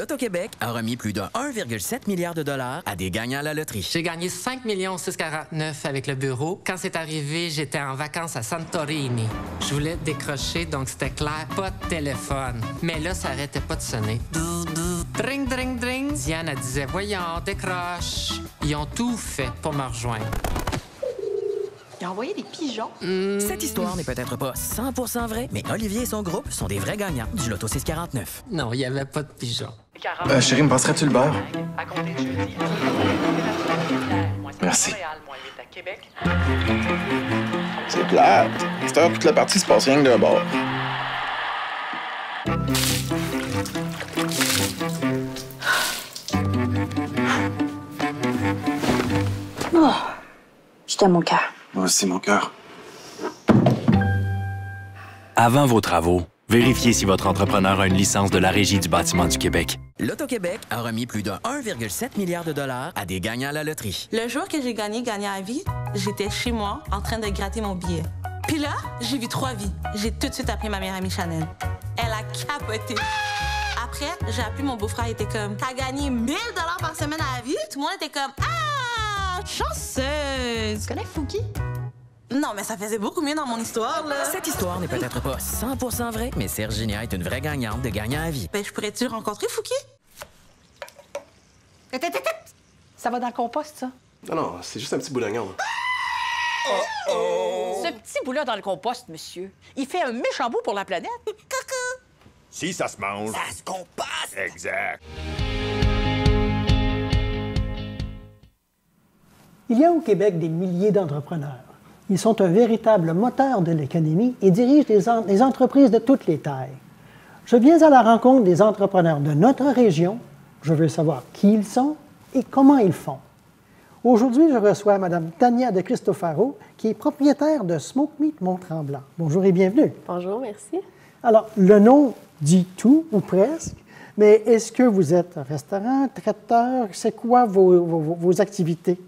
L'Auto-Québec a remis plus de 1,7 milliard de dollars à des gagnants à la loterie. J'ai gagné 5 649 avec le bureau. Quand c'est arrivé, j'étais en vacances à Santorini. Je voulais décrocher, donc c'était clair, pas de téléphone. Mais là, ça arrêtait pas de sonner. Dring, dring, dring. Diane, elle disait, voyons, décroche. Ils ont tout fait pour me rejoindre. Il a envoyé des pigeons. Cette histoire n'est peut-être pas 100% vraie, mais Olivier et son groupe sont des vrais gagnants du Loto 649. Non, il n'y avait pas de pigeons. Chérie, me passerais-tu le beurre? Merci. C'est plate. Cette heure, toute la partie se passe rien que d'un bord. Oh, je t'aime, mon cœur. Moi aussi, mon cœur. Avant vos travaux, vérifiez si votre entrepreneur a une licence de la Régie du bâtiment du Québec. L'Auto-Québec a remis plus de 1,7 milliard de dollars à des gagnants à la loterie. Le jour que j'ai gagné à vie, j'étais chez moi en train de gratter mon billet. Puis là, j'ai vu 3 vies. J'ai tout de suite appelé ma meilleure amie Chanel. Elle a capoté. Après, j'ai appelé mon beau-frère, il était comme « T'as gagné 1 000 $ par semaine à la vie? » Tout le monde était comme « Ah, chanceuse! » Tu connais Fouki? Non, mais ça faisait beaucoup mieux dans mon histoire, là. Cette histoire n'est peut-être pas 100% vraie, mais Serginia est une vraie gagnante de gagnants à vie. Ben, je pourrais-tu rencontrer Fouki? Ça va dans le compost, ça? Non, c'est juste un petit boulognon. Ce petit bout-là dans le compost, monsieur, il fait un méchant bout pour la planète. Coucou! Si ça se mange. Ça se composte! Exact. Il y a au Québec des milliers d'entrepreneurs. Ils sont un véritable moteur de l'économie et dirigent des entreprises de toutes les tailles. Je viens à la rencontre des entrepreneurs de notre région. Je veux savoir qui ils sont et comment ils font. Aujourd'hui, je reçois Mme Tania de Cristofaro, qui est propriétaire de Smoke Meat Mont-Tremblant. Bonjour et bienvenue. Bonjour, merci. Alors, le nom dit tout, ou presque, mais est-ce que vous êtes un restaurant, traiteur? C'est quoi vos activités?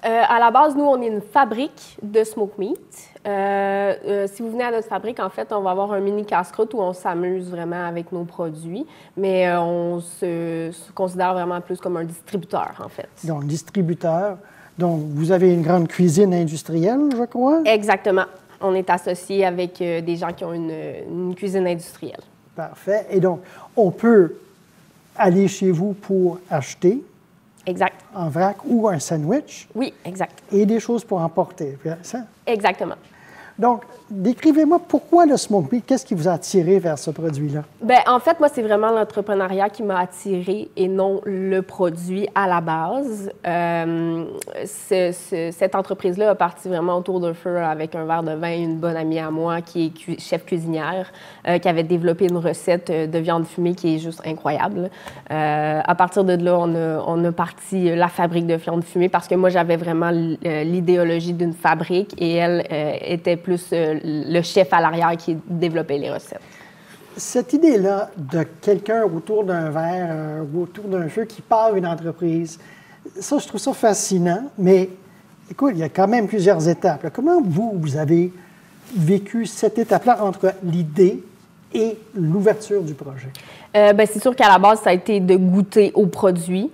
À la base, nous, on est une fabrique de smoke meat. Si vous venez à notre fabrique, en fait, on va avoir un mini casse-croûte où on s'amuse vraiment avec nos produits, mais on se considère vraiment plus comme un distributeur, en fait. Donc, distributeur. Donc, vous avez une grande cuisine industrielle, je crois? Exactement. On est associé avec des gens qui ont une cuisine industrielle. Parfait. Et donc, on peut aller chez vous pour acheter. Exact. En vrac ou un sandwich. Oui, exact. Et des choses pour emporter. Ça? Exactement. Donc, décrivez-moi pourquoi le smoke meat, qu'est-ce qui vous a attiré vers ce produit-là? Bien, en fait, moi, c'est vraiment l'entrepreneuriat qui m'a attirée et non le produit à la base. Cette entreprise-là a parti vraiment autour d'un feu avec un verre de vin, une bonne amie à moi qui est chef cuisinière, qui avait développé une recette de viande fumée qui est juste incroyable. À partir de là, on a parti la fabrique de viande fumée parce que moi, j'avais vraiment l'idéologie d'une fabrique et elle était plus le chef à l'arrière qui développait les recettes. Cette idée-là de quelqu'un autour d'un verre ou autour d'un feu qui part une entreprise, ça, je trouve ça fascinant, mais écoute, il y a quand même plusieurs étapes. Comment vous avez vécu cette étape-là entre l'idée et l'ouverture du projet? Bien, c'est sûr qu'à la base, ça a été de goûter aux produits.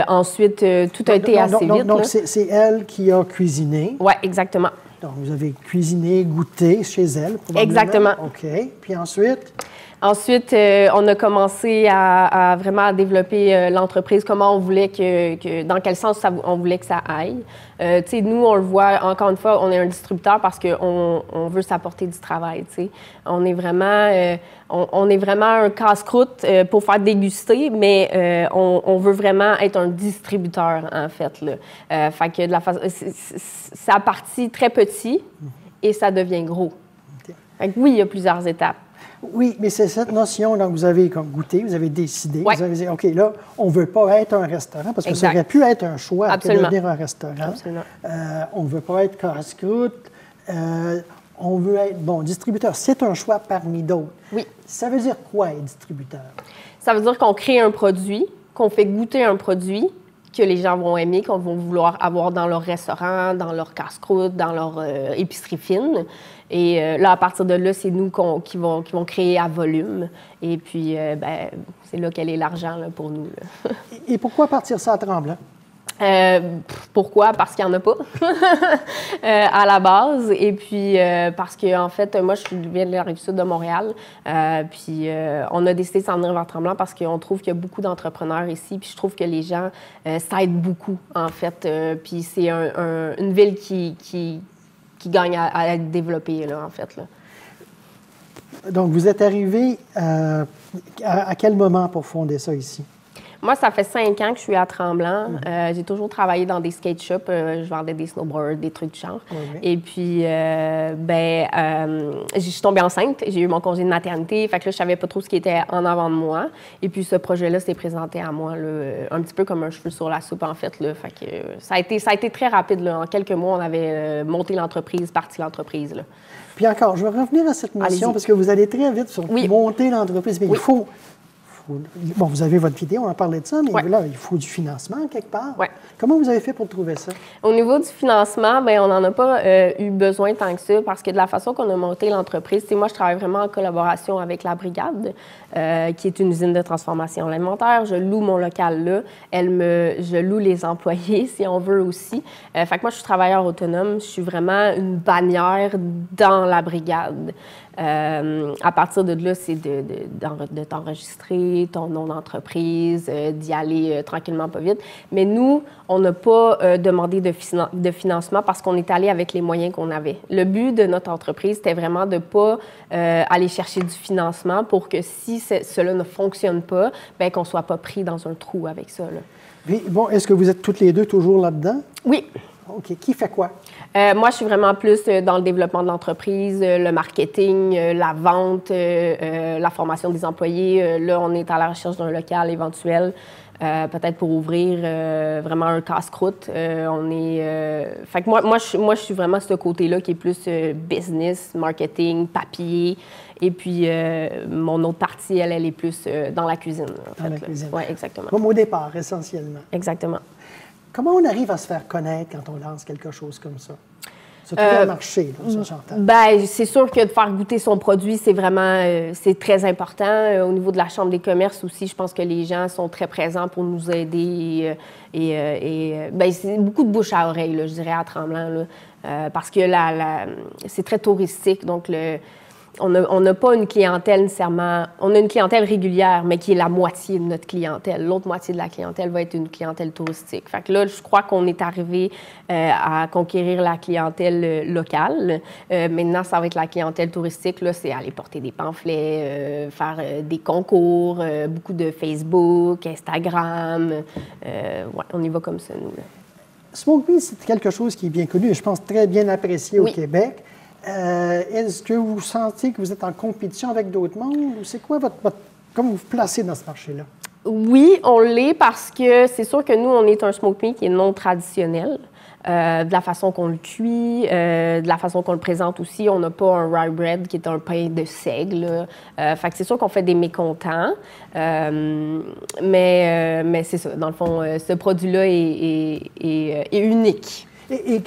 Ensuite, tout a été assez vite. Donc, c'est elle qui a cuisiné. Oui, exactement. Donc, vous avez cuisiné, goûté chez elle, probablement. Exactement. OK. Puis ensuite? Ensuite, on a commencé à vraiment développer l'entreprise, comment on voulait dans quel sens on voulait que ça aille. Tu sais, nous, on le voit, encore une fois, on est un distributeur parce qu'on veut s'apporter du travail, tu sais. On est vraiment un casse-croûte pour faire déguster, mais on veut vraiment être un distributeur, en fait, là. Fait que ça partit très petit et ça devient gros. Okay. Fait que oui, il y a plusieurs étapes. Oui, mais c'est cette notion, donc vous avez comme goûté, vous avez décidé, vous avez dit, OK, là, on ne veut pas être un restaurant, parce que ça aurait pu être un choix de devenir un restaurant. Absolument. On ne veut pas être casse-croûte, on veut être, distributeur. C'est un choix parmi d'autres. Oui. Ça veut dire quoi, être distributeur? Ça veut dire qu'on crée un produit, qu'on fait goûter un produit, que les gens vont aimer, qu'on va vouloir avoir dans leur restaurant, dans leur casse-croûte, dans leur épicerie fine. Et là, à partir de là, c'est nous qui vont créer à volume. Et puis, c'est là qu'elle est l'argent là, pour nous. Là. Et pourquoi partir ça à Tremblant? Pourquoi? Parce qu'il n'y en a pas à la base. Et puis, parce que en fait, moi, je viens de la Rive-Sud de Montréal. Puis, on a décidé de s'en venir vers Tremblant parce qu'on trouve qu'il y a beaucoup d'entrepreneurs ici. Puis, je trouve que les gens s'aident beaucoup, en fait. Puis, c'est une ville qui gagne à être développée, là, en fait. Là. Donc, vous êtes arrivé à quel moment pour fonder ça ici? Moi, ça fait 5 ans que je suis à Tremblant. J'ai toujours travaillé dans des skate shops. Je vendais des snowboards, des trucs du genre. Et puis, je suis tombée enceinte. J'ai eu mon congé de maternité. Fait que là, je savais pas trop ce qui était en avant de moi. Et puis, ce projet-là s'est présenté à moi, là, un petit peu comme un cheveu sur la soupe, en fait. Là. Fait que ça a été très rapide. Là. En quelques mois, on avait monté l'entreprise, parti l'entreprise. Là. Puis encore, je vais revenir à cette notion parce que vous allez très vite sur monter l'entreprise. Mais il faut... Bon, vous avez votre vidéo, on en parlait de ça, mais là, il faut du financement quelque part. Comment vous avez fait pour trouver ça? Au niveau du financement, bien, on n'en a pas eu besoin tant que ça parce que de la façon qu'on a monté l'entreprise, moi, je travaille vraiment en collaboration avec la Brigade, qui est une usine de transformation alimentaire. Je loue mon local là. Je loue les employés, si on veut aussi. Fait que moi, je suis travailleur autonome. Je suis vraiment une bannière dans la Brigade. À partir de là, c'est de t'enregistrer, ton nom d'entreprise, d'y aller tranquillement, pas vite. Mais nous, on n'a pas demandé de financement parce qu'on est allé avec les moyens qu'on avait. Le but de notre entreprise, c'était vraiment de ne pas aller chercher du financement pour que si cela ne fonctionne pas, bien qu'on ne soit pas pris dans un trou avec ça. Là. Mais bon, est-ce que vous êtes toutes les deux toujours là-dedans? Oui. OK. Qui fait quoi? Moi, je suis vraiment plus dans le développement de l'entreprise, le marketing, la vente, la formation des employés. Là, on est à la recherche d'un local éventuel, peut-être pour ouvrir vraiment un casse-croûte. Fait que moi, je suis vraiment ce côté-là qui est plus business, marketing, papier. Et puis, mon autre partie, elle est plus dans la cuisine. Dans la cuisine. Oui, exactement. Comme au départ, essentiellement. Exactement. Comment on arrive à se faire connaître quand on lance quelque chose comme ça? Se trouver un marché, là, ça, j'entends. Bien, c'est sûr que de faire goûter son produit, c'est vraiment c'est très important. Au niveau de la Chambre des commerces aussi, je pense que les gens sont très présents pour nous aider. Bien, c'est beaucoup de bouche à oreille, là, je dirais, à Tremblant, là, parce que c'est très touristique. Donc, on n'a pas une clientèle nécessairement... On a une clientèle régulière, mais qui est la moitié de notre clientèle. L'autre moitié de la clientèle va être une clientèle touristique. Fait que là, je crois qu'on est arrivé à conquérir la clientèle locale. Maintenant, ça va être la clientèle touristique. Là, c'est aller porter des pamphlets, faire des concours, beaucoup de Facebook, Instagram. On y va comme ça, nous. Là. Smoke Me, c'est quelque chose qui est bien connu et je pense très bien apprécié au Québec. Est-ce que vous sentez que vous êtes en compétition avec d'autres mondes ou c'est quoi comment vous vous placez dans ce marché-là? Oui, on l'est parce que c'est sûr que nous, on est un smoke meat qui est non traditionnel. De la façon qu'on le cuit, de la façon qu'on le présente aussi. On n'a pas un rye bread qui est un pain de seigle. Fait que c'est sûr qu'on fait des mécontents. Mais c'est ça. Dans le fond, ce produit-là est unique. Et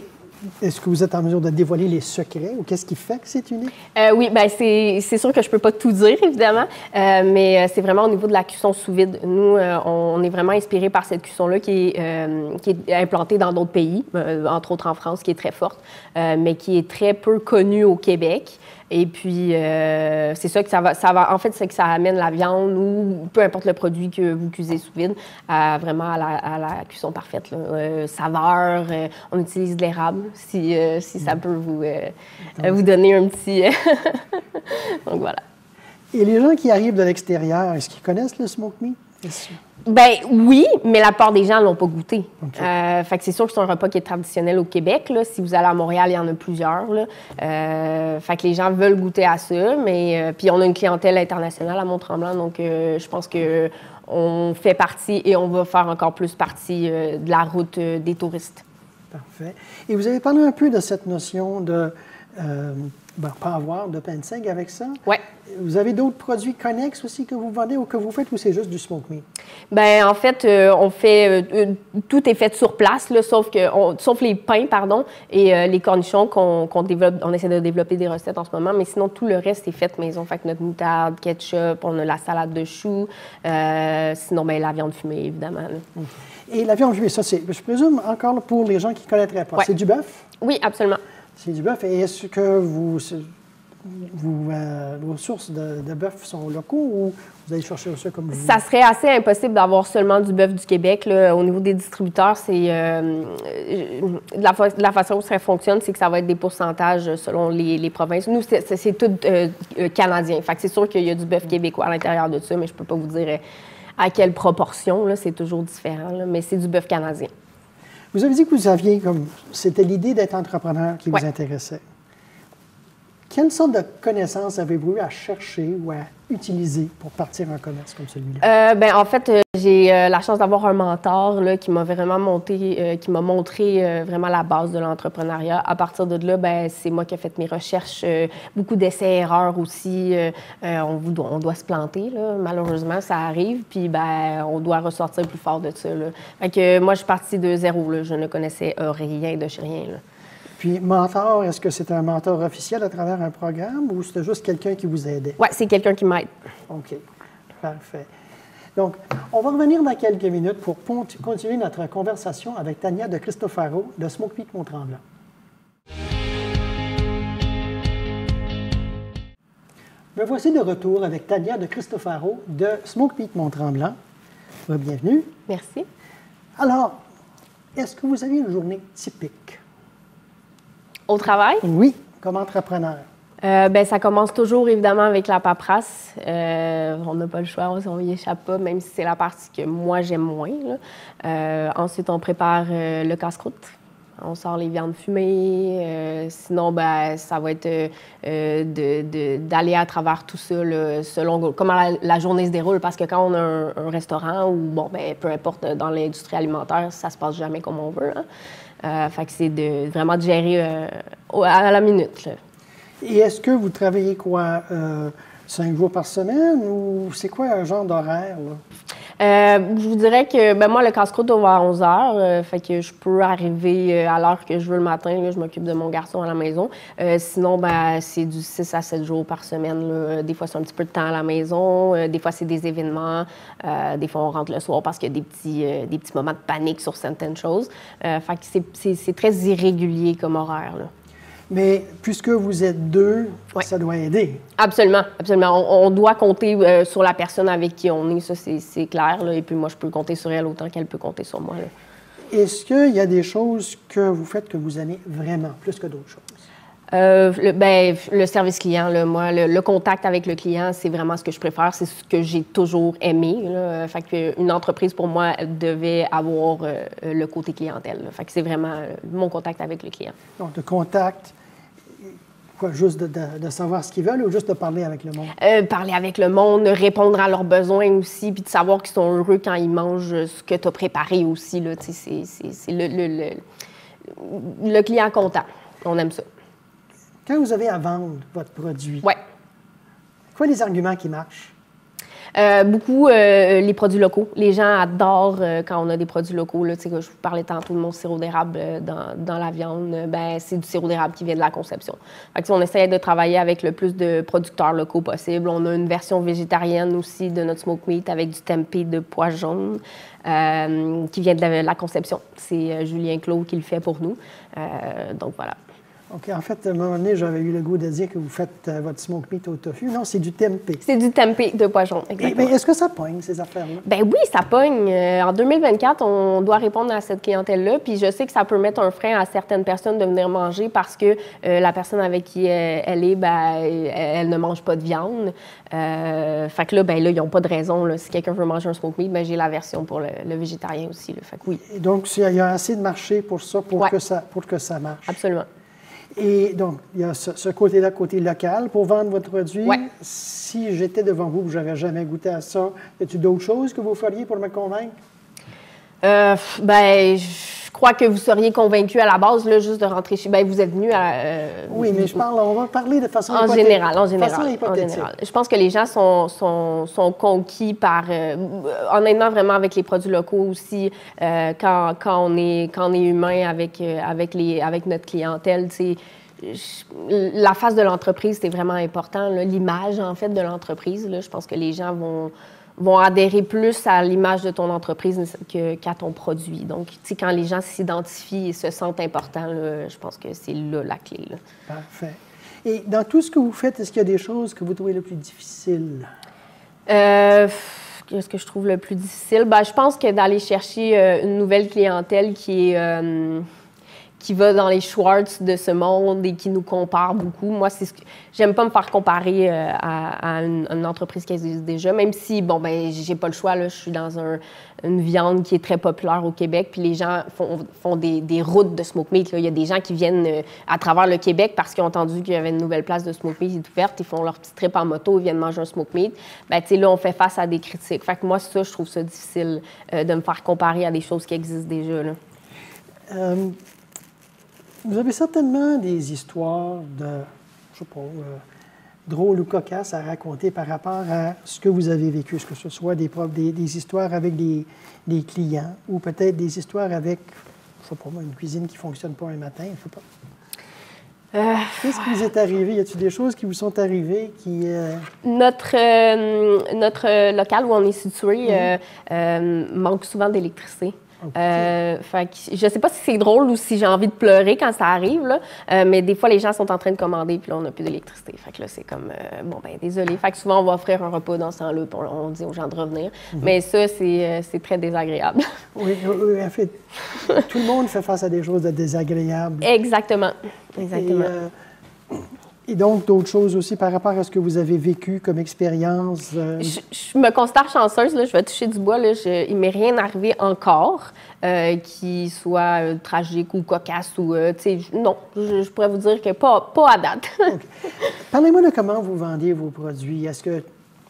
est-ce que vous êtes en mesure de dévoiler les secrets ou qu'est-ce qui fait que c'est unique? Oui, bien, c'est sûr que je ne peux pas tout dire, évidemment, mais c'est vraiment au niveau de la cuisson sous vide. Nous, on est vraiment inspiré par cette cuisson-là qui est implantée dans d'autres pays, entre autres en France, qui est très forte, mais qui est très peu connue au Québec. Et puis, c'est ça que ça va. En fait, c'est que ça amène la viande ou peu importe le produit que vous cuisez sous vide, vraiment à la cuisson parfaite. Là. Saveur, on utilise de l'érable, si ça peut vous donner un petit... Donc, voilà. Et les gens qui arrivent de l'extérieur, est-ce qu'ils connaissent le smoke meat? Ben oui, mais la plupart des gens ne l'ont pas goûté. Okay. Fait que c'est sûr que c'est un repas qui est traditionnel au Québec. Là. Si vous allez à Montréal, il y en a plusieurs. Là. Fait que les gens veulent goûter à ça, mais puis on a une clientèle internationale à Mont-Tremblant, donc je pense que on fait partie et on va faire encore plus partie de la route des touristes. Parfait. Et vous avez parlé un peu de cette notion de pas avoir de pain de seigle avec ça. Oui. Vous avez d'autres produits connexes aussi que vous vendez ou que vous faites ou c'est juste du smoke meat? Bien, en fait, on fait... tout est fait sur place, là, sauf les pains, pardon, et les cornichons qu'on développe. On essaie de développer des recettes en ce moment, mais sinon, tout le reste est fait maison. Fait que notre moutarde, ketchup, on a la salade de choux, sinon, bien, la viande fumée, évidemment. Là. Et la viande fumée, ça, c'est, je présume, encore pour les gens qui ne connaîtraient pas, c'est du bœuf? Oui, absolument. C'est du bœuf. Et est-ce que vos sources de bœuf sont locaux ou vous allez chercher ça comme vous? Ça serait assez impossible d'avoir seulement du bœuf du Québec. Là. Au niveau des distributeurs, c'est la façon où ça fonctionne, c'est que ça va être des pourcentages selon les provinces. Nous, c'est tout canadien. Fait que c'est sûr qu'il y a du bœuf québécois à l'intérieur de ça, mais je peux pas vous dire à quelle proportion. Là, c'est toujours différent, là, mais c'est du bœuf canadien. Vous avez dit que vous aviez c'était l'idée d'être entrepreneur qui vous intéressait. Quelle sorte de connaissances avez-vous eu à chercher ou à utiliser pour partir un commerce comme celui-là? En fait, j'ai la chance d'avoir un mentor là, qui m'a vraiment montré vraiment la base de l'entrepreneuriat. À partir de là, c'est moi qui ai fait mes recherches, beaucoup d'essais-erreurs aussi. On doit se planter, là. Malheureusement, ça arrive, puis on doit ressortir plus fort de ça. Là. Fait que moi, je suis partie de zéro. Là. Je ne connaissais rien de chez rien. Là. Puis, mentor, est-ce que c'est un mentor officiel à travers un programme ou c'était juste quelqu'un qui vous aidait? Oui, c'est quelqu'un qui m'aide. OK. Parfait. Donc, on va revenir dans quelques minutes pour continuer notre conversation avec Tania de Cristofaro de Smoke Meat Mont-Tremblant. Me voici de retour avec Tania de Cristofaro de Smoke Meat Mont-Tremblant. Bienvenue. Merci. Alors, est-ce que vous avez une journée typique? Au travail? Oui, comme entrepreneur. Ça commence toujours, évidemment, avec la paperasse. On n'a pas le choix, on n'y échappe pas, même si c'est la partie que moi, j'aime moins. Là. Ensuite, on prépare le casse-croûte. On sort les viandes fumées. Sinon, ça va être d'aller à travers tout ça, là, selon comment la journée se déroule. Parce que quand on a un restaurant ou, peu importe, dans l'industrie alimentaire, ça se passe jamais comme on veut. Hein. Fait que c'est vraiment de gérer à la minute. Là. Et est-ce que vous travaillez 5 jours par semaine ou c'est quoi un genre d'horaire? Je vous dirais que moi, le casse-croûte ouvert à 11 heures. Fait que je peux arriver à l'heure que je veux le matin. Là, je m'occupe de mon garçon à la maison. Sinon, c'est du 6 à 7 jours par semaine. Là. Des fois, c'est un petit peu de temps à la maison. Des fois, c'est des événements. Des fois, on rentre le soir parce qu'il y a des petits moments de panique sur certaines choses. Fait que c'est très irrégulier comme horaire. Là. Mais puisque vous êtes deux, ça doit aider. Absolument, absolument. On doit compter sur la personne avec qui on est, ça c'est clair. Là. Et puis moi, je peux compter sur elle autant qu'elle peut compter sur moi. Là. Est-ce qu'il y a des choses que vous faites que vous aimez vraiment plus que d'autres choses? Le service client, là, moi, le contact avec le client, c'est vraiment ce que je préfère. C'est ce que j'ai toujours aimé. Là. Fait que une entreprise, pour moi, devait avoir le côté clientèle. Là. Fait que c'est vraiment mon contact avec le client. Donc, le contact, juste de savoir ce qu'ils veulent ou juste de parler avec le monde? Parler avec le monde, répondre à leurs besoins aussi, puis de savoir qu'ils sont heureux quand ils mangent ce que tu as préparé aussi. Là. C'est le client content. On aime ça. Quand vous avez à vendre votre produit, quoi les arguments qui marchent? Beaucoup les produits locaux. Les gens adorent quand on a des produits locaux. Là, je vous parlais tantôt de mon sirop d'érable dans la viande. C'est du sirop d'érable qui vient de la conception. Fait que, on essaie de travailler avec le plus de producteurs locaux possible. On a une version végétarienne aussi de notre smoke meat avec du tempeh de pois jaune qui vient de la conception. C'est Julien Claude qui le fait pour nous. Donc voilà. OK. En fait, à un moment donné, j'avais eu le goût de dire que vous faites votre smoke meat au tofu. Non, c'est du tempeh. C'est du tempeh de pois jaune, exactement. Mais est-ce que ça pogne, ces affaires-là? Bien oui, ça pogne. En 2024, on doit répondre à cette clientèle-là. Puis je sais que ça peut mettre un frein à certaines personnes de venir manger parce que la personne avec qui elle est, elle ne mange pas de viande. Fait que là, ils n'ont pas de raison. Là. Si quelqu'un veut manger un smoke meat, j'ai la version pour le végétarien aussi. Là. Fait que oui. Et donc, il y a assez de marché pour ça, pour que ça marche. Absolument. Et donc, il y a ce côté-là, côté local, pour vendre votre produit. Ouais. Si j'étais devant vous, je n'avais jamais goûté à ça, y a-t-il d'autres choses que vous feriez pour me convaincre? je crois que vous seriez convaincu à la base, là, juste de rentrer chez... Bien, vous êtes venu à... oui, mais on va parler de façon en hypothétique. général. En général. Je pense que les gens sont conquis par... honnêtement, vraiment, avec les produits locaux aussi, quand on est humain avec notre clientèle, tu sais, la face de l'entreprise, c'est vraiment important. L'image, en fait, de l'entreprise. Je pense que les gens vont adhérer plus à l'image de ton entreprise qu'à ton produit. Donc, tu sais, quand les gens s'identifient et se sentent importants, là, je pense que c'est là la clé. Là. Parfait. Et dans tout ce que vous faites, est-ce qu'il y a des choses que vous trouvez le plus difficiles? Qu'est-ce que je trouve le plus difficile? Ben, je pense que d'aller chercher une nouvelle clientèle qui va dans les Schwartz de ce monde et qui nous compare beaucoup. Moi, c'est j'aime pas me faire comparer à une entreprise qui existe déjà, même si, bon, ben j'ai pas le choix, là, je suis dans une viande qui est très populaire au Québec, puis les gens font des routes de smoke meat. Là. Il y a des gens qui viennent à travers le Québec parce qu'ils ont entendu qu'il y avait une nouvelle place de smoke meat ouverte, ils font leur petit trip en moto, ils viennent manger un smoke meat. Ben, tu sais, là, on fait face à des critiques. Fait que moi, ça, je trouve ça difficile de me faire comparer à des choses qui existent déjà, là. Vous avez certainement des histoires je sais pas, drôles ou cocasses à raconter par rapport à ce que vous avez vécu, que ce soit des histoires avec des clients ou peut-être des histoires avec, je sais pas moi, une cuisine qui ne fonctionne pas un matin, je sais pas. Qu'est-ce qui vous est arrivé? Y a-t-il des choses qui vous sont arrivées qui... Notre local où on est situé manque souvent d'électricité. Okay. Fait que, je sais pas si c'est drôle ou si j'ai envie de pleurer quand ça arrive, là, mais des fois, les gens sont en train de commander puis là, on n'a plus d'électricité. Fait que là, c'est comme, bon, ben désolé. Fait que souvent, on va offrir un repas dans ce temps-là puis on dit aux gens de revenir. Mais ça, c'est très désagréable. Oui, en fait, tout le monde fait face à des choses de désagréables. Exactement. Exactement. Et donc, d'autres choses aussi par rapport à ce que vous avez vécu comme expérience? Je me considère chanceuse, là, je vais toucher du bois. Là, il ne m'est rien arrivé encore qui soit tragique ou cocasse. Ou, non, je pourrais vous dire que pas à date. Okay. Parlez-moi de comment vous vendiez vos produits. Est-ce que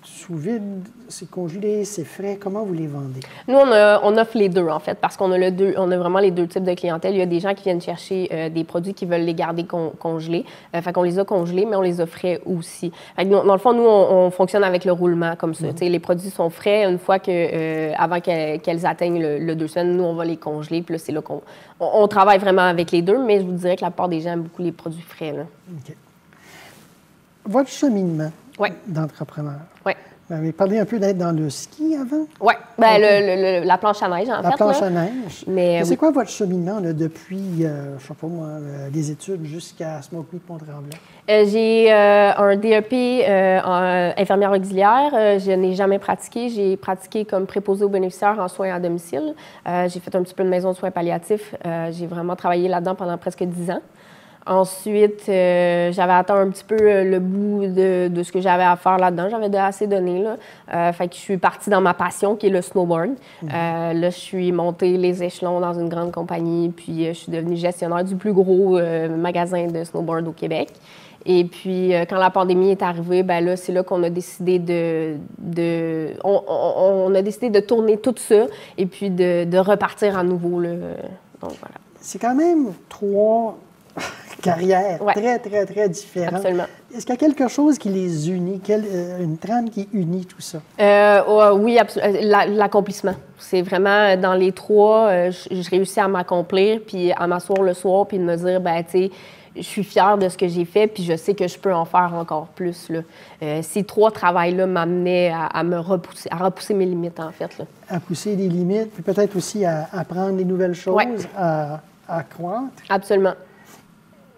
sous vide, c'est congelé, c'est frais? Comment vous les vendez? Nous, on offre les deux, en fait, parce qu'on a vraiment les deux types de clientèle. Il y a des gens qui viennent chercher des produits qui veulent les garder congelés. Fait qu'on les a congelés, mais on les offrait aussi. Fait que dans le fond, nous, on fonctionne avec le roulement comme ça. Les produits sont frais une fois avant qu'elles atteignent le 2 semaines. Nous, on va les congeler. Puis là, c'est là qu'on travaille vraiment avec les deux, mais je vous dirais que la plupart des gens aiment beaucoup les produits frais. Là. OK. Votre cheminement d'entrepreneur. Oui. Vous avez parlé un peu d'être dans le ski avant? Oui. Bien, la planche à neige, en fait. La planche à neige. Mais c'est quoi votre cheminement là, depuis, je ne sais pas moi, les études jusqu'à Smoke Meat Mont-Tremblant? J'ai un DEP en infirmière auxiliaire. Je n'ai jamais pratiqué. J'ai pratiqué comme préposé aux bénéficiaires en soins à domicile. J'ai fait un petit peu de maison de soins palliatifs. J'ai vraiment travaillé là-dedans pendant presque 10 ans. Ensuite, j'avais atteint un petit peu le bout de ce que j'avais à faire là-dedans. J'avais assez donné, là. Fait que je suis partie dans ma passion, qui est le snowboard. Là, je suis montée les échelons dans une grande compagnie, puis je suis devenue gestionnaire du plus gros magasin de snowboard au Québec. Et puis, quand la pandémie est arrivée, ben là, c'est là qu'on a décidé on a décidé de tourner tout ça et puis de repartir à nouveau, là. Donc, voilà. C'est quand même 3... carrières très, très, très différentes. Absolument. Est-ce qu'il y a quelque chose qui les unit, une trame qui unit tout ça? Oui, l'accomplissement. C'est vraiment dans les trois, je réussis à m'accomplir, puis à m'asseoir le soir, puis de me dire, ben tu sais, je suis fière de ce que j'ai fait, puis je sais que je peux en faire encore plus. Là. Ces 3 travails-là m'amenaient à repousser mes limites, en fait. Là. À pousser des limites, puis peut-être aussi à apprendre des nouvelles choses, à croître. Absolument.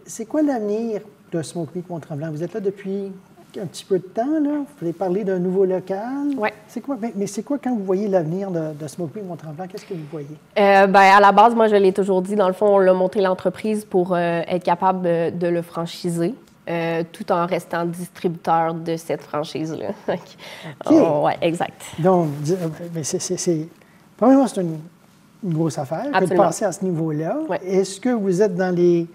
C'est quoi l'avenir de Smoke Meat Mont-Tremblant? Vous êtes là depuis un petit peu de temps, là. Vous avez parlé d'un nouveau local. Oui. C'est quoi, mais c'est quoi quand vous voyez l'avenir de Smoke Meat Mont-Tremblant? Qu'est-ce que vous voyez? Ben, à la base, moi, je l'ai toujours dit. Dans le fond, on a monté l'entreprise pour être capable de le franchiser. Tout en restant distributeur de cette franchise-là. Oui, exact. Donc, mais premièrement, c'est une grosse affaire que de passer à ce niveau-là. Ouais. Est-ce que vous êtes dans les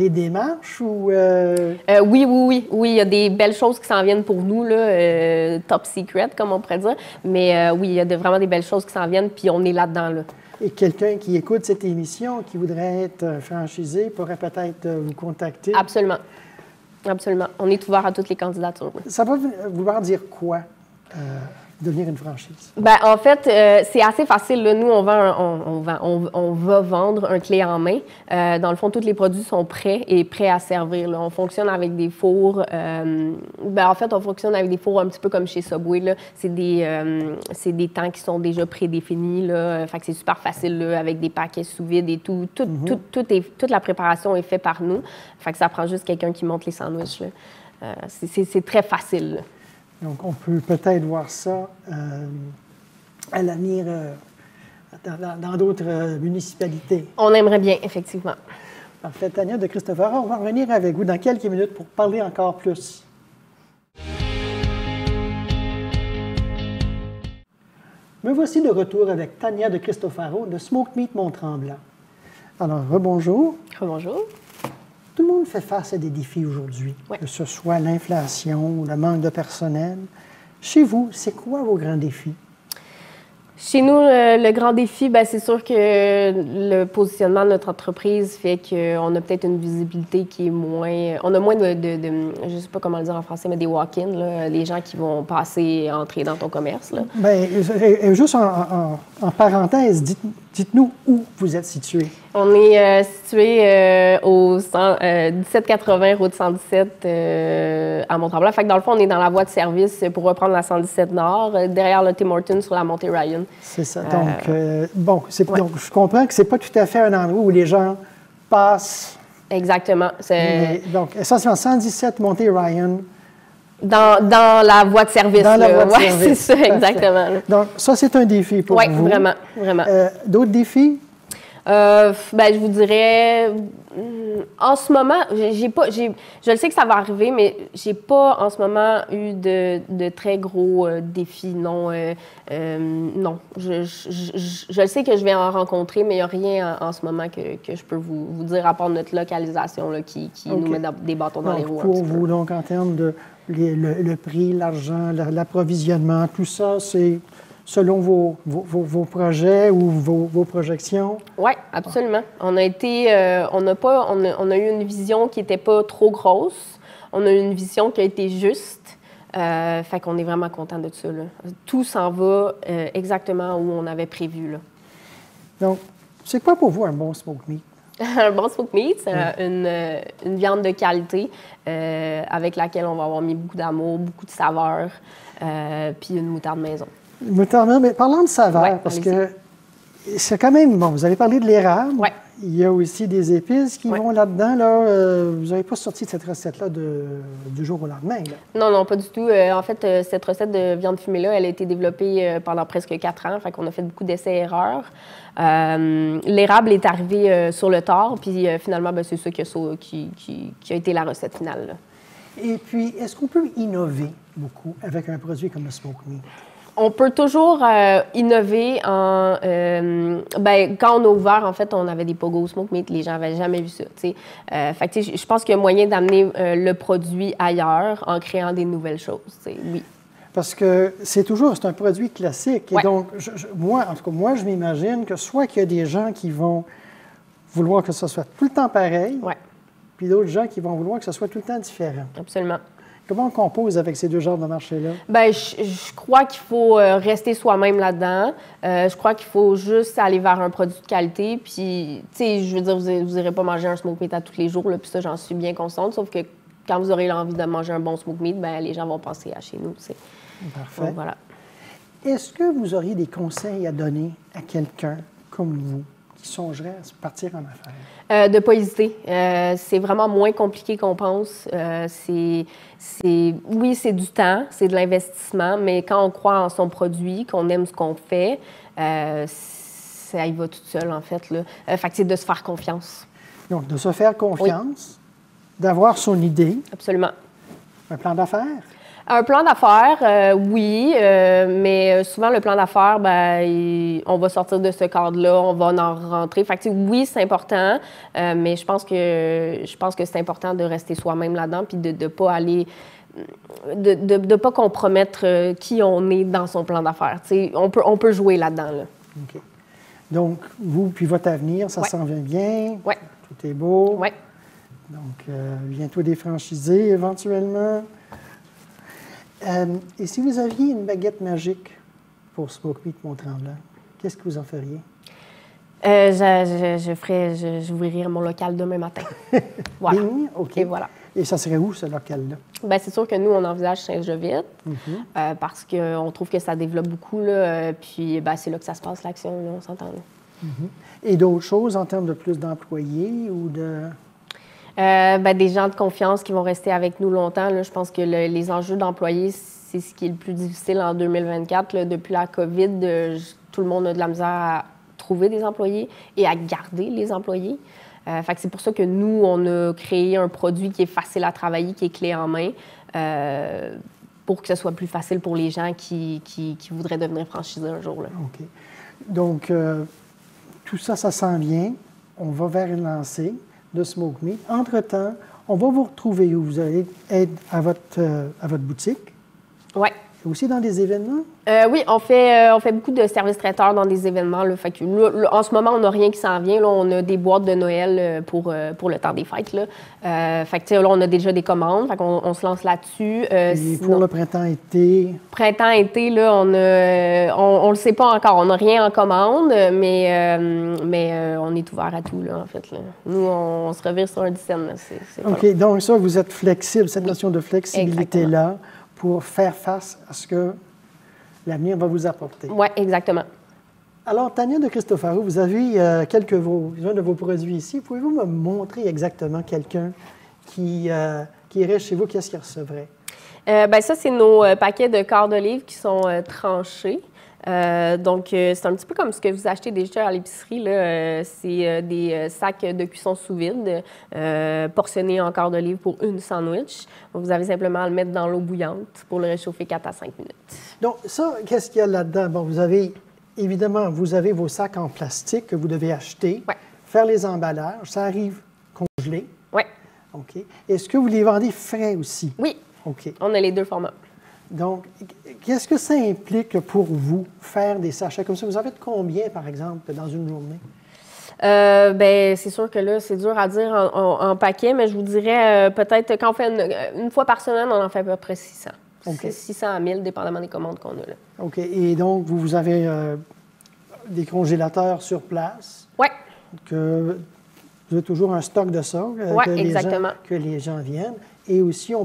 démarches ou... Oui, il y a des belles choses qui s'en viennent pour nous, là, top secret, comme on pourrait dire. Mais oui, il y a vraiment des belles choses qui s'en viennent, puis on est là-dedans. Là. Et quelqu'un qui écoute cette émission, qui voudrait être franchisé, pourrait peut-être vous contacter. Absolument. Absolument. On est ouvert à toutes les candidatures. Oui. Ça va vouloir dire quoi, devenir une franchise? Bien, en fait, c'est assez facile. Là. Nous, on va vendre un clé en main. Dans le fond, tous les produits sont prêts et prêts à servir. Là. On fonctionne avec des fours. En fait, on fonctionne avec des fours un petit peu comme chez Subway. Là. C'est des temps qui sont déjà prédéfinis. Là. Fait que c'est super facile là, avec des paquets sous vide et tout. Toute la préparation est faite par nous. Fait que ça prend juste quelqu'un qui monte les sandwichs. Là. C'est très facile. Là. Donc, on peut peut-être voir ça à l'avenir dans d'autres municipalités. On aimerait bien, effectivement. Parfait. Tania de Christopher, on va revenir avec vous dans quelques minutes pour parler encore plus. Me voici de retour avec Tania de Cristofaro de Smoked Meat Mont-Tremblant. Alors, rebonjour. Rebonjour. Tout le monde fait face à des défis aujourd'hui, que ce soit l'inflation, le manque de personnel. Chez vous, c'est quoi vos grands défis? Chez nous, le grand défi, bien, c'est sûr que le positionnement de notre entreprise fait qu'on a peut-être une visibilité qui est moins... On a moins de je ne sais pas comment le dire en français, mais des walk-ins, des gens qui vont passer et entrer dans ton commerce. Là. Bien, juste en parenthèse, dites-nous où vous êtes situé. On est situé au 1780 route 117 à Mont-Tremblant. Fait que dans le fond, on est dans la voie de service pour reprendre la 117 Nord, derrière le Tim Hortons sur la montée Ryan. C'est ça. Donc, donc, je comprends que ce n'est pas tout à fait un endroit où les gens passent. Exactement. Donc, essentiellement, 117 montée Ryan. Dans la voie de service. Dans la voie de service. Oui, c'est ça, exactement. Donc, ça, c'est un défi pour vous. Oui, vraiment, vraiment. D'autres défis? Je vous dirais, en ce moment, je le sais que ça va arriver, mais j'ai pas en ce moment eu de très gros défis. Non, non. Je le sais que je vais en rencontrer, mais il n'y a rien en ce moment que je peux vous dire à part notre localisation là, qui nous met des bâtons dans les roues. Pour vous, donc, en termes de le prix, l'argent, l'approvisionnement, tout ça, c'est selon vos projets ou vos projections? Oui, absolument. On a eu une vision qui n'était pas trop grosse. On a eu une vision qui a été juste. Fait qu'on est vraiment content de ça. Là. Tout s'en va exactement où on avait prévu. Là. Donc, c'est quoi pour vous un bon smoked meat? Un bon smoked meat, c'est une viande de qualité avec laquelle on va avoir mis beaucoup d'amour, beaucoup de saveur, puis une moutarde maison. Moutarde, mais parlons de saveur, parce que c'est quand même, bon, vous avez parlé de l'érable. Oui. Il y a aussi des épices qui vont là-dedans. Là. Vous n'avez pas sorti de cette recette-là du jour au lendemain. Là. Non, pas du tout. En fait, cette recette de viande fumée-là, elle a été développée pendant presque 4 ans. Fait qu'on a fait beaucoup d'essais-erreurs. L'érable est arrivé sur le tard, puis finalement, c'est ça qui a été la recette finale. Là. Et puis, est-ce qu'on peut innover beaucoup avec un produit comme le smoked meat? On peut toujours innover en... quand on a ouvert, en fait, on avait des pogo smoked meat. Les gens n'avaient jamais vu ça. Je pense qu'il y a moyen d'amener le produit ailleurs en créant des nouvelles choses. Oui. Parce que c'est un produit classique. Et donc, moi, je m'imagine que soit qu'il y a des gens qui vont vouloir que ça soit tout le temps pareil, puis d'autres gens qui vont vouloir que ça soit tout le temps différent. Absolument. Comment on compose avec ces deux genres de marché-là? Je crois qu'il faut rester soi-même là-dedans. Je crois qu'il faut juste aller vers un produit de qualité. Puis, je veux dire, vous n'irez pas manger un smoked meat à tous les jours, là, puis ça, j'en suis bien consciente. Sauf que quand vous aurez l'envie de manger un bon smoked meat, les gens vont penser à chez nous. Parfait. Donc, voilà. Est-ce que vous auriez des conseils à donner à quelqu'un comme vous qui songerait à se partir en affaires? De ne pas hésiter. C'est vraiment moins compliqué qu'on pense. Oui, c'est du temps, c'est de l'investissement, mais quand on croit en son produit, qu'on aime ce qu'on fait, ça y va tout seul, en fait. Là. Fait que c'est de se faire confiance. Donc, de se faire confiance, d'avoir son idée. Absolument. Un plan d'affaires? Un plan d'affaires, oui, mais souvent, le plan d'affaires, on va sortir de ce cadre-là, on va en rentrer. Fait que, oui, c'est important, mais je pense que c'est important de rester soi-même là-dedans puis de ne pas aller... de pas compromettre qui on est dans son plan d'affaires. On peut jouer là-dedans. Là. OK. Donc, vous puis votre avenir, ça s'en vient bien. Oui. Tout est beau. Oui. Donc, bientôt des franchisés éventuellement. Et si vous aviez une baguette magique pour Smoke Meat Mont-Tremblant, qu'est-ce que vous en feriez? J'ouvrirais mon local demain matin. Voilà. OK. Et voilà. Et ça serait où, ce local-là? Bien, c'est sûr que nous, on envisage Saint-Jovite parce qu'on trouve que ça développe beaucoup. Là, puis ben, c'est là que ça se passe, l'action, là, on s'entend. Et d'autres choses en termes de plus d'employés ou de... Ben, des gens de confiance qui vont rester avec nous longtemps. Là. Je pense que les enjeux d'employés, c'est ce qui est le plus difficile en 2024. Là. Depuis la COVID, tout le monde a de la misère à trouver des employés et à garder les employés. Fait que c'est pour ça que nous, on a créé un produit qui est facile à travailler, qui est clé en main, pour que ce soit plus facile pour les gens qui voudraient devenir franchisés un jour. Là. OK. Donc, tout ça, ça s'en vient. On va vers une lancée de Smoke Meat. Entre-temps, on va vous retrouver où vous allez être à votre boutique. Oui. Aussi dans des événements? Oui, on fait beaucoup de services traiteurs dans des événements. Là. Fait que, là, en ce moment, on n'a rien qui s'en vient. Là, on a des boîtes de Noël pour le temps des fêtes. Là. Fait que, là, on a déjà des commandes. Fait qu'on on se lance là-dessus. Et sinon, pour le printemps-été? Printemps-été, là, on le sait pas encore. On n'a rien en commande, mais on est ouvert à tout, là, en fait. Là. Nous, on se revire sur un dizaine. Là. C'est OK. Donc, ça, vous êtes flexible, cette notion de flexibilité-là, pour faire face à ce que l'avenir va vous apporter. Oui, exactement. Alors, Tania de Cristofaro, vous avez un de vos produits ici. Pouvez-vous me montrer exactement quelqu'un qui irait chez vous, qu'est-ce qu'il recevrait? Bien, ça, c'est nos paquets de quarts d'olive qui sont tranchés. Donc, c'est un petit peu comme ce que vous achetez déjà à l'épicerie. C'est des sacs de cuisson sous vide, portionnés en quarts d'olive pour une sandwich. Donc, vous avez simplement à le mettre dans l'eau bouillante pour le réchauffer 4 à 5 minutes. Donc, ça, qu'est-ce qu'il y a là-dedans? Bon, vous avez vos sacs en plastique que vous devez acheter, faire les emballages. Ça arrive congelé. Oui. OK. Est-ce que vous les vendez frais aussi? Oui. OK. On a les deux formats. Donc, qu'est-ce que ça implique pour vous, faire des sachets comme ça? Vous en faites combien, par exemple, dans une journée? Bien, c'est sûr que là, c'est dur à dire en paquet, mais je vous dirais peut-être quand on fait une fois par semaine, on en fait à peu près 600. Okay. 600 à 1000, dépendamment des commandes qu'on a là. OK. Et donc, vous avez des congélateurs sur place? Oui. Que vous avez toujours un stock de ça? Oui, exactement. Que les gens viennent. Et aussi,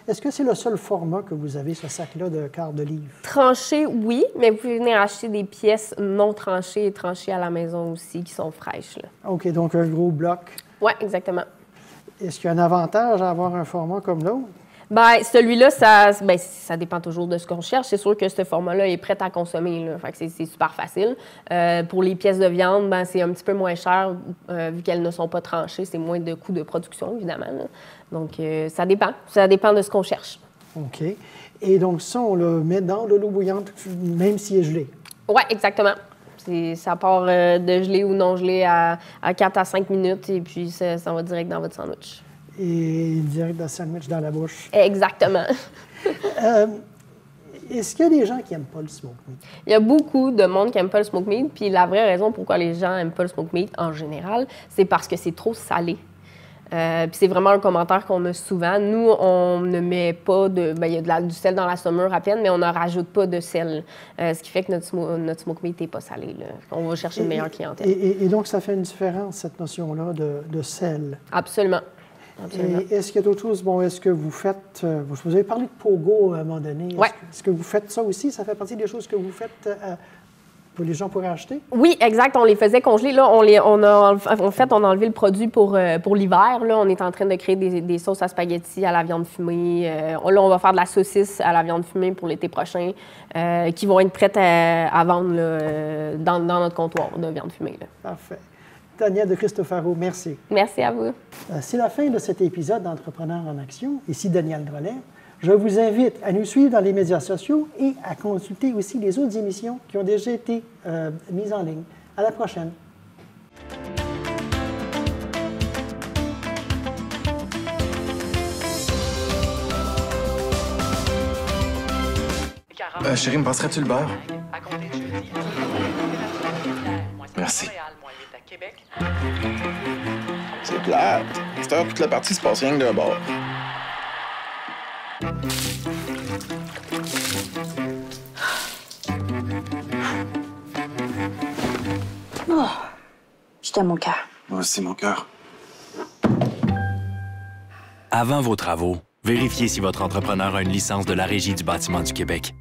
est-ce que c'est le seul format que vous avez, ce sac-là de quarts d'olive? Tranché, oui, mais vous pouvez venir acheter des pièces non tranchées et tranchées à la maison aussi, qui sont fraîches. Là. OK, donc un gros bloc. Oui, exactement. Est-ce qu'il y a un avantage à avoir un format comme l'autre? Bien, celui-là, ça dépend toujours de ce qu'on cherche. C'est sûr que ce format-là est prêt à consommer. Là. Fait que c'est super facile. Pour les pièces de viande, c'est un petit peu moins cher vu qu'elles ne sont pas tranchées. C'est moins de coûts de production, évidemment. Là. Donc, ça dépend. Ça dépend de ce qu'on cherche. OK. Et donc, ça, on le met dans de l'eau bouillante, même s'il est gelé? Oui, exactement. Ça part de gelé ou non gelé à 4 à 5 minutes et puis ça va direct dans votre sandwich. Et direct dans le sandwich dans la bouche. Exactement. Est-ce qu'il y a des gens qui n'aiment pas le smoke meat? Il y a beaucoup de monde qui n'aime pas le smoke meat. Puis la vraie raison pourquoi les gens n'aiment pas le smoke meat en général, c'est parce que c'est trop salé. Puis c'est vraiment un commentaire qu'on a souvent. Nous, on ne met pas de... Bien, il y a du sel dans la saumure à peine, mais on ne rajoute pas de sel. Ce qui fait que notre smoke meat n'est pas salé. Là. On va chercher une meilleure clientèle. Et donc, ça fait une différence, cette notion-là de sel? Absolument. Et est-ce qu'il y a d'autres choses? Bon, est-ce que vous faites... vous avez parlé de pogo à un moment donné. Oui. Est-ce que vous faites ça aussi? Ça fait partie des choses que vous faites que les gens pourraient acheter? Oui, exact. On les faisait congeler. Là, on a enlevé le produit pour l'hiver. Là, on est en train de créer des sauces à spaghetti à la viande fumée. Là, on va faire de la saucisse à la viande fumée pour l'été prochain, qui vont être prêtes à vendre là, dans notre comptoir de viande fumée. Là. Parfait. Tania de Cristofaro, merci. Merci à vous. C'est la fin de cet épisode d'Entrepreneurs en action. Ici Daniel Drolet. Je vous invite à nous suivre dans les médias sociaux et à consulter aussi les autres émissions qui ont déjà été mises en ligne. À la prochaine. Chérie, me passerais-tu le beurre? Merci. Québec. C'est plate. À cette heure, toute la partie se passe rien que d'un bord. Oh, je t'aime mon cœur. Moi aussi, mon cœur. Avant vos travaux, vérifiez si votre entrepreneur a une licence de la Régie du bâtiment du Québec.